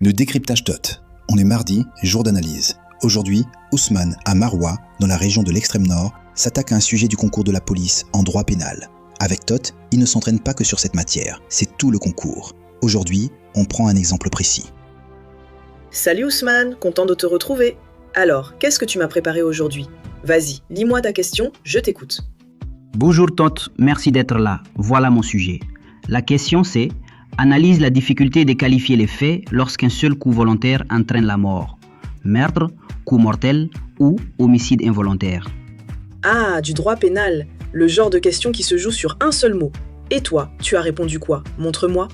Le décryptage TOT. On est mardi, jour d'analyse. Aujourd'hui, Ousmane, à Maroua, dans la région de l'extrême nord, s'attaque à un sujet du concours de la police en droit pénal. Avec TOT, il ne s'entraîne pas que sur cette matière, c'est tout le concours. Aujourd'hui, on prend un exemple précis. Salut Ousmane, content de te retrouver. Alors, qu'est-ce que tu m'as préparé aujourd'hui ? Vas-y, lis-moi ta question, je t'écoute. Bonjour Tot, merci d'être là. Voilà mon sujet. La question c'est: analyse la difficulté de qualifier les faits lorsqu'un seul coup volontaire entraîne la mort. Meurtre, coup mortel ou homicide involontaire. Ah, du droit pénal, le genre de question qui se joue sur un seul mot. Et toi, tu as répondu quoi ? Montre-moi.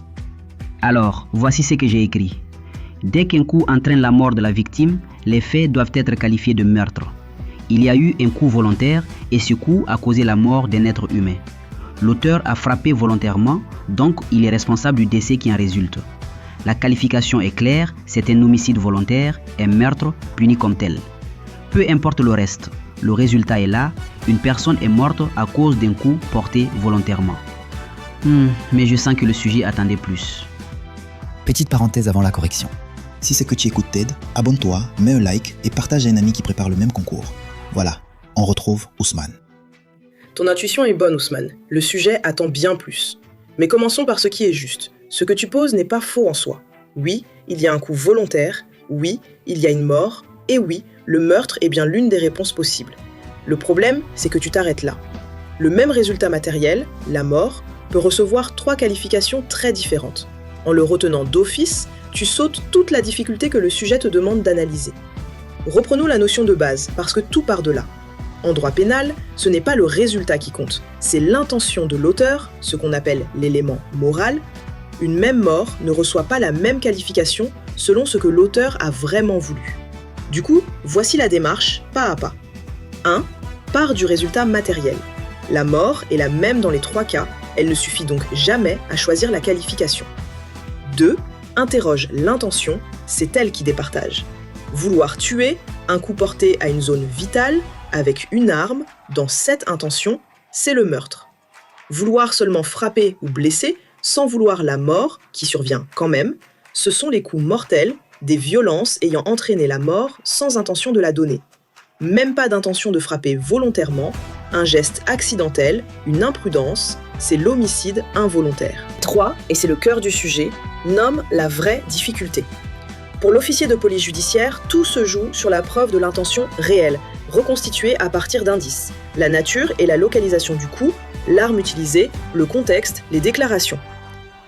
Alors, voici ce que j'ai écrit. Dès qu'un coup entraîne la mort de la victime, les faits doivent être qualifiés de meurtre. Il y a eu un coup volontaire et ce coup a causé la mort d'un être humain. L'auteur a frappé volontairement, donc il est responsable du décès qui en résulte. La qualification est claire, c'est un homicide volontaire, un meurtre puni comme tel. Peu importe le reste, le résultat est là, une personne est morte à cause d'un coup porté volontairement. Mais je sens que le sujet attendait plus. Petite parenthèse avant la correction. Si c'est que tu écoutes TED, abonne-toi, mets un like et partage à un ami qui prépare le même concours. Voilà, on retrouve Ousmane. Ton intuition est bonne Ousmane, le sujet attend bien plus. Mais commençons par ce qui est juste. Ce que tu poses n'est pas faux en soi. Oui, il y a un coup volontaire, oui, il y a une mort, et oui, le meurtre est bien l'une des réponses possibles. Le problème, c'est que tu t'arrêtes là. Le même résultat matériel, la mort, peut recevoir 3 qualifications très différentes. En le retenant d'office, tu sautes toute la difficulté que le sujet te demande d'analyser. Reprenons la notion de base, parce que tout part de là. En droit pénal, ce n'est pas le résultat qui compte, c'est l'intention de l'auteur, ce qu'on appelle l'élément moral. Une même mort ne reçoit pas la même qualification selon ce que l'auteur a vraiment voulu. Du coup, voici la démarche, pas à pas. 1. Part du résultat matériel. La mort est la même dans les 3 cas, elle ne suffit donc jamais à choisir la qualification. 2. Interroge l'intention, c'est elle qui départage. Vouloir tuer, un coup porté à une zone vitale, avec une arme, dans cette intention, c'est le meurtre. Vouloir seulement frapper ou blesser, sans vouloir la mort, qui survient quand même, ce sont les coups mortels, des violences ayant entraîné la mort sans intention de la donner. Même pas d'intention de frapper volontairement, un geste accidentel, une imprudence, c'est l'homicide involontaire. 3, et c'est le cœur du sujet, nomme la vraie difficulté. Pour l'officier de police judiciaire, tout se joue sur la preuve de l'intention réelle, reconstituée à partir d'indices. La nature et la localisation du coup, l'arme utilisée, le contexte, les déclarations.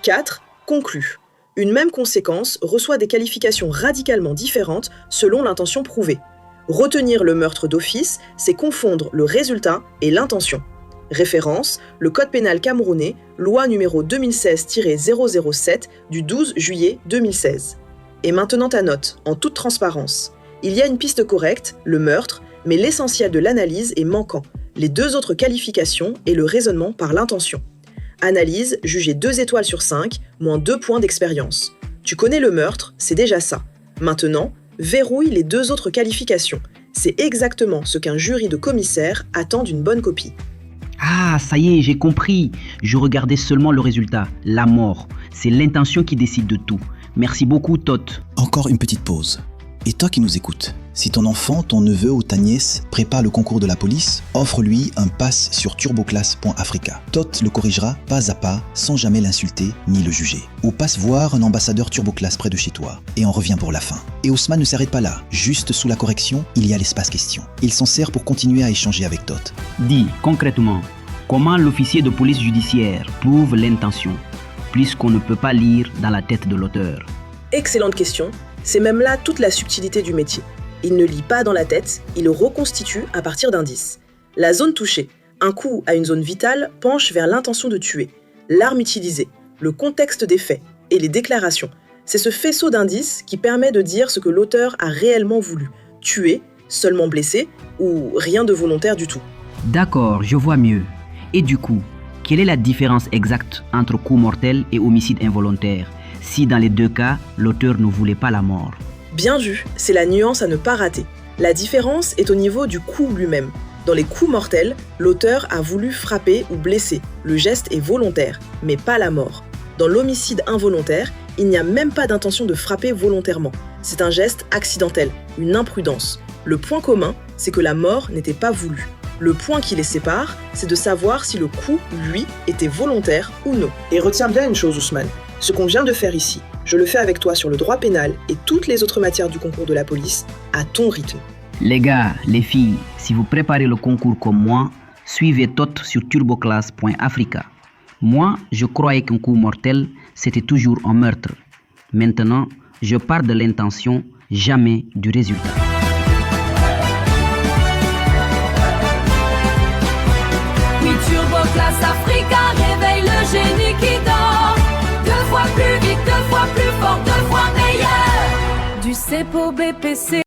4. Conclut. Une même conséquence reçoit des qualifications radicalement différentes selon l'intention prouvée. Retenir le meurtre d'office, c'est confondre le résultat et l'intention. Référence, le Code pénal camerounais, loi numéro 2016-007 du 12 juillet 2016. Et maintenant ta note, en toute transparence. Il y a une piste correcte, le meurtre, mais l'essentiel de l'analyse est manquant. Les 2 autres qualifications et le raisonnement par l'intention. Analyse, jugée 2 étoiles sur 5, moins 2 points d'expérience. Tu connais le meurtre, c'est déjà ça. Maintenant, verrouille les 2 autres qualifications. C'est exactement ce qu'un jury de commissaires attend d'une bonne copie. Ah, ça y est, j'ai compris. Je regardais seulement le résultat, la mort. C'est l'intention qui décide de tout. Merci beaucoup, Tot. Encore une petite pause. Et toi qui nous écoutes, si ton enfant, ton neveu ou ta nièce prépare le concours de la police, offre-lui un pass sur turboclass.africa. Tot le corrigera pas à pas, sans jamais l'insulter ni le juger. Ou passe voir un ambassadeur Turboclass près de chez toi. Et on revient pour la fin. Et Ousmane ne s'arrête pas là. Juste sous la correction, il y a l'espace question. Il s'en sert pour continuer à échanger avec Tot. Dis, concrètement, comment l'officier de police judiciaire prouve l'intention, puisqu'on ne peut pas lire dans la tête de l'auteur? Excellente question. C'est même là toute la subtilité du métier. Il ne lit pas dans la tête, il le reconstitue à partir d'indices. La zone touchée, un coup à une zone vitale, penche vers l'intention de tuer. L'arme utilisée, le contexte des faits et les déclarations. C'est ce faisceau d'indices qui permet de dire ce que l'auteur a réellement voulu. Tuer, seulement blesser ou rien de volontaire du tout. D'accord, je vois mieux. Et du coup, quelle est la différence exacte entre coup mortel et homicide involontaire, si dans les 2 cas, l'auteur ne voulait pas la mort? Bien vu, c'est la nuance à ne pas rater. La différence est au niveau du coup lui-même. Dans les coups mortels, l'auteur a voulu frapper ou blesser. Le geste est volontaire, mais pas la mort. Dans l'homicide involontaire, Il n'y a même pas d'intention de frapper volontairement. C'est un geste accidentel, une imprudence. Le point commun, c'est que la mort n'était pas voulue. Le point qui les sépare, c'est de savoir si le coup, lui, était volontaire ou non. Et retiens bien une chose, Ousmane. Ce qu'on vient de faire ici, je le fais avec toi sur le droit pénal et toutes les autres matières du concours de la police, à ton rythme. Les gars, les filles, si vous préparez le concours comme moi, suivez TOT sur turboclass.africa. Moi, je croyais qu'un coup mortel, c'était toujours un meurtre. Maintenant, je pars de l'intention, jamais du résultat. Oui, Turboclass Africa réveille le génie qui dort. 2 fois plus vite, 2 fois plus fort, 2 fois meilleur. Du CEPO BPC.